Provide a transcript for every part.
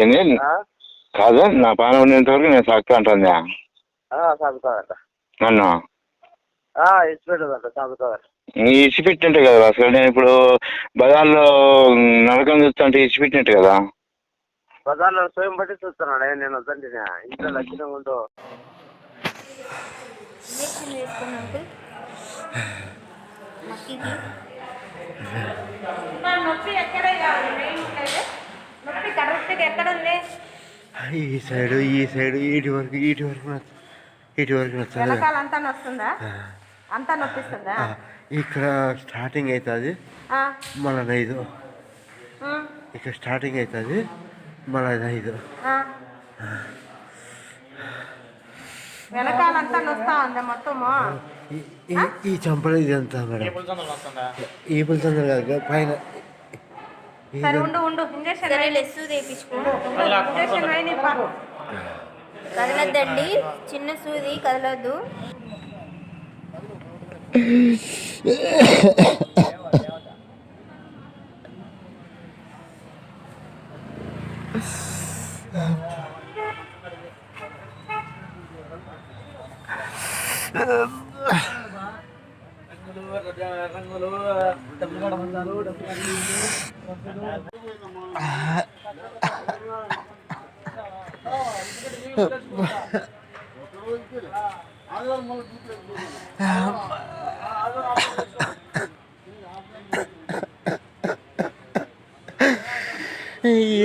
ఏంది కాదు నా పానం ఉన్నంత వరకు నేను సాగుతా అంటుందా సాగుతాదట నన్ను ఇచ్చిపెట్టదంట సాగుతాదట. ఇచ్చిపెట్టినట్టే కదా అసలు. నేను ఇప్పుడు బజార్లో నరకం చూస్తుంటే ఇచ్చిపెట్టినట్టు కదా. బజార్లో స్వయం బట్టి చూస్తున్నాడే నేను వద్దంటే ఇంట్లో లక్షణంగా ఉంటూ ఈ సైడు ఇటు వరకు అంతా నొస్తుందా? అంతా నొప్పిస్తుందా? ఇక్కడ స్టార్టింగ్ అవుతుంది మళ్ళీ 5, ఇక్కడ స్టార్టింగ్ అవుతుంది మళ్ళీ 5. వెనకాలంతా నొస్తా ఉందా మొత్తము? ఈ చంపలు ఇదంతా మేడం ఈపుల తొందర కాదు పైన. సరే ఉండు ఇంజక్షన్ కదలద్దండి, చిన్న సూది కదలొద్దు.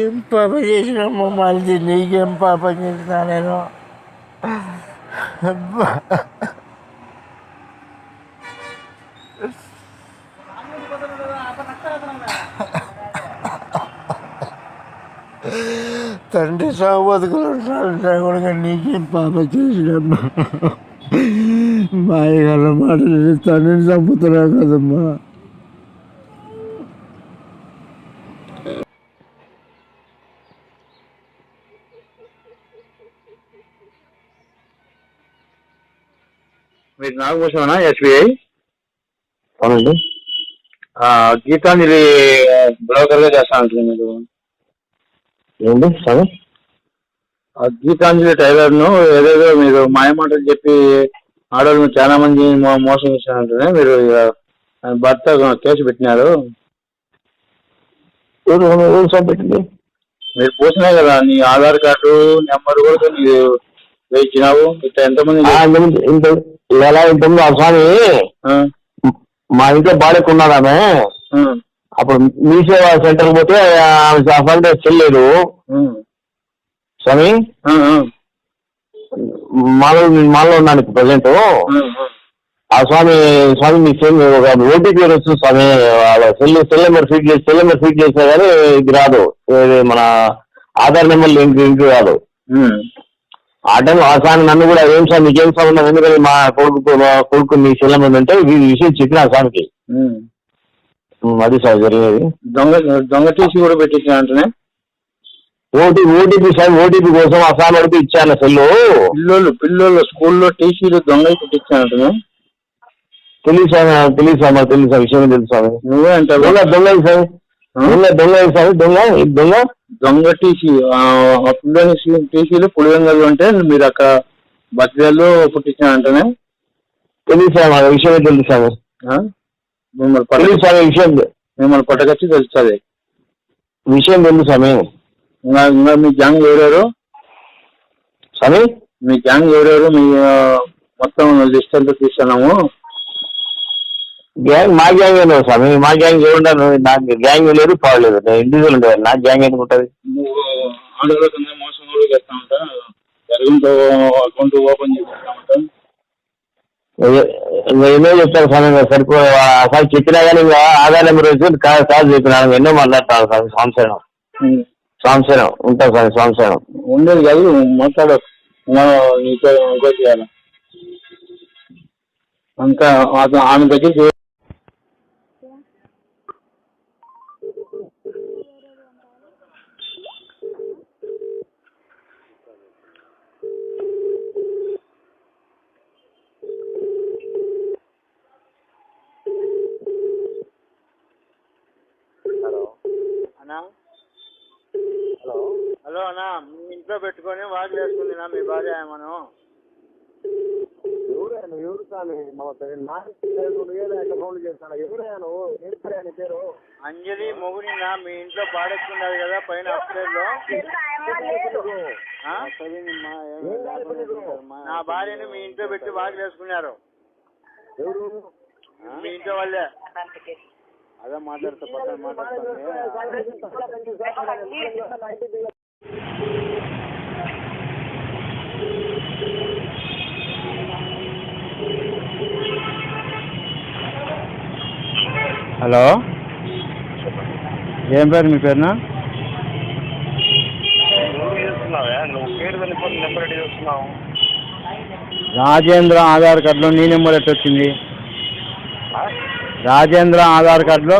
ఏం పాప చేసినామో మళ్ళీ నీకేం పాపం చేసినా నేను. తండ్రి సాగు బతుకులు కూడా నీకేం పాప చేసినమ్మా. మాయగల మాటలు తండ్రిని చంపుతున్నా కదమ్మా. మీరు నాగభూషణ ఎస్బీఐ అవునండి. గీతాంజలి బ్రోకర్గా చేస్తా ఉంటుంది మీరు. ఏంటి సరే గీతాంజలి టైలర్ను ఏదేదో మీరు మాయమాటలు చెప్పి ఆడవాళ్ళు చాలా మంది మోసం చేశారంటే మీరు భర్త కేసు పెట్టినారు. పెట్టింది మీరు పోసినాయి కదా నీ ఆధార్ కార్డు నెంబర్ కూడా నీకు ఇచ్చినావు. ఇట్లా ఎంతమంది ఎలా ఉంటుంది ఆ స్వామి మా ఇంట్లో బాడెక్కున్నది ఆమె. అప్పుడు మీ సేవా సెంటర్కి పోతే ఆమె చెల్లేదు స్వామి. మాలో ఉన్నాను ఇప్పుడు ప్రజెంట్. ఆ స్వామి మీ ఒక ఓటీపీ వస్తుంది స్వామి. వాళ్ళ సెల్ నెంబర్ ఫీడ్ చేసినా కానీ ఇది రాదు, మన ఆధార్ నెంబర్ లింక్ రాదు. ఆ టైం ఆ స్వామి నన్ను కూడా ఏం స్వామి మీకేం సంబంధం, ఎందుకని మా కొడుకు మీ సెల్ నెంబర్ అంటే ఈ విషయం చెప్పిన ఆ స్వామికి. అది సార్ జరిగేది. దొంగ టీసీ కూడా పెట్టించిన అంటేనే ఓటీపీ సార్, ఓటీపీ కోసం ఆ స్వామి అడిగి ఇచ్చాను సెల్లు. పిల్లలు స్కూల్లో టీసీలు దొంగ పెట్టించానంటే తెలుసు విషయం తెలుసు స్వామి. నువ్వే అంటావు దొంగ టీసీ. పిల్లల టీసీలు పులివెంగలు అంటే మీరు అక్కడ బస్సులో పుట్టించిన అంటేనే తెలుసు స్వామి. విషయమే తెలుసు స్వామి. మిమ్మల్ని పట్టకొచ్చి తెలుస్తుంది విషయం తెలుసు స్వామి. ఇంకా మీ గ్యాంగ్ ఎవరెవరు స్వామి? మీ గ్యాంగ్ ఎవరెవరు? మీ మొత్తం లిస్ట్ అంతా తీస్తున్నాము. గ్యాంగ్ మా గ్యాంగ్ లేదు స్వామి. మా గ్యాంగ్ ఏముండదు, నాకు గ్యాంగ్ లేదు పర్లేదు, నేను ఇండివిజువల్ ఉండేది. నాకు గ్యాంగ్ ఎందుకు ఉంటుంది? నువ్వు ఆడవాళ్ళ మోసం కూడా చేస్తా ఉంటా, జరుగుంటూ అకౌంట్ ఓపెన్ చేస్తా ఉంటా. ఎన్నో చెప్తాను స్వామి, సరిపో అసలు చెప్పినా కానీ ఇంకా ఆధార్ నెంబర్ వచ్చి కాదు చెప్పినాను. ఎన్నో మాట్లాడతాను స్వామి. సంవత్సరం ఉంటాను స్వామి. సంవత్సరం ఉండేది కాదు మాట్లాడు. నీతో ఇంకో చేయాలి ఇంకా ఆమె దగ్గర హలో హలో అన్నా, మీ ఇంట్లో పెట్టుకొని వాకిలు వేసుకుందినా మీ భార్య మనం? ఎవరు స్వామి ఫోన్ చేస్తాను? ఎవరైనా నువ్వు? ఏం పేరు? అంజలి మొగుడినా మీ ఇంట్లో పాడేసుకున్నారు కదా పైన అప్స్టైర్ లో. నా భార్యను మీ ఇంట్లో పెట్టి వాకిలు వేసుకున్నారు. మీ ఇంట్లో వాళ్ళే. అదే మాట్లాడుతా పక్కన మాట్లాడుతాను. హలో, ఏం పేరు మీ పేరునా? రాజేంద్ర ఆధార్ కార్డులో నీ నెంబర్ ఎట్లా వచ్చింది? రాజేంద్ర ఆధార్ కార్డులో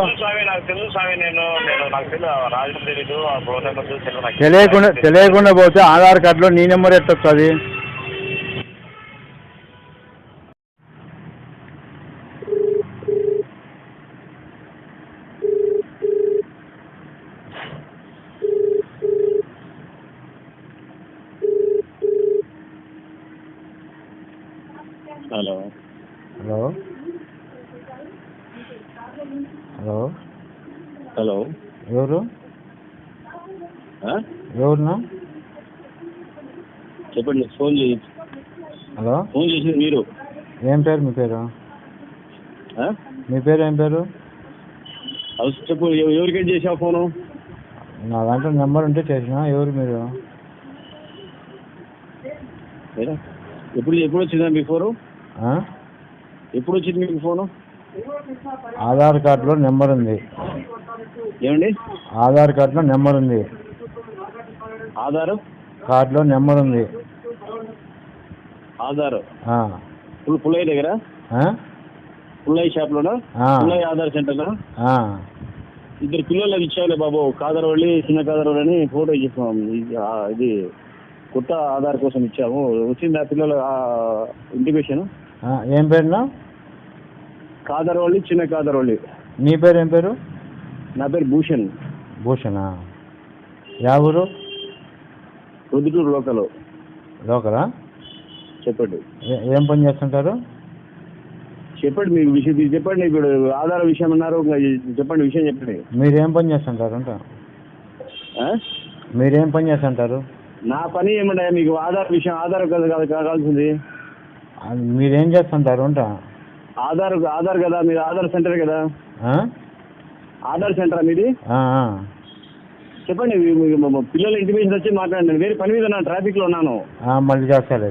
తెలియకుండా పోతే ఆధార్ కార్డులో నీ నెంబర్ ఎట్లా వస్తుంది? హలో హలో హలో హలో, ఎవరు? ఎవరునా? చెప్పండి. ఫోన్ చేసి హలో, ఫోన్ చేసింది మీరు? ఏం పేరు మీ పేరు? మీ పేరు ఏం పేరు? చెప్పు, ఎవరికైనా చేసావు ఫోను? నా దాంట్లో నెంబర్ ఉంటే చేసిన. ఎవరు మీరు? ఎప్పుడు వచ్చిందా మీ ఫోను? ఎప్పుడు వచ్చింది మీకు ఫోను? ఆధార్ కార్డులో నెంబర్ ఉంది. ఏమండి? ఆధార్ కార్డులో నెంబర్ ఉంది. ఆధార్ కార్డులో నెంబర్ ఉంది. ఆధార్ పుల్లయ్య దగ్గర? పుల్లయ్య షాప్లోనా? పుల్లయ్య ఆధార్ సెంటర్నా? ఇద్దరు పిల్లలకి ఇచ్చావులే బాబు, కాదరవల్లి చిన్న కాదరవల్లి అని ఫోటో ఇచ్చేసాం. ఇది కొత్త ఆధార్ కోసం ఇచ్చాము. వచ్చింది ఆ పిల్లల ఇంటిమేషన్. ఏం పేరునా? కాదరవల్లి చిన్న కాదరవల్లి. నీ పేరు ఏం పేరు? నా పేరు భూషణ్. భూషణా? యా ఊరు? ప్రొద్దుటూరు లోకలా? చెప్పండి. ఏం పని చేస్తుంటారు? చెప్పండి, మీకు విషయం చెప్పండి. ఇప్పుడు ఆధార విషయం అన్నారు, చెప్పండి, విషయం చెప్పండి. మీరేం పని చేస్తుంటారు అంట? మీరేం పని చేస్తుంటారు? నా పని ఏమంటా, మీకు ఆధార్ విషయం, ఆధార్ కదా కావాల్సింది. మీరేం చేస్తుంటారు అంట? ఆధార్ కదా, మీరు ఆధార్ సెంటర్ కదా? ఆధార్ సెంటరా మీది? చెప్పండి. పిల్లల ఇంటిమేషన్ వచ్చి మాట్లాడండి. వేరే పని మీద ట్రాఫిక్లో ఉన్నాను. మళ్ళీ చేస్తాను.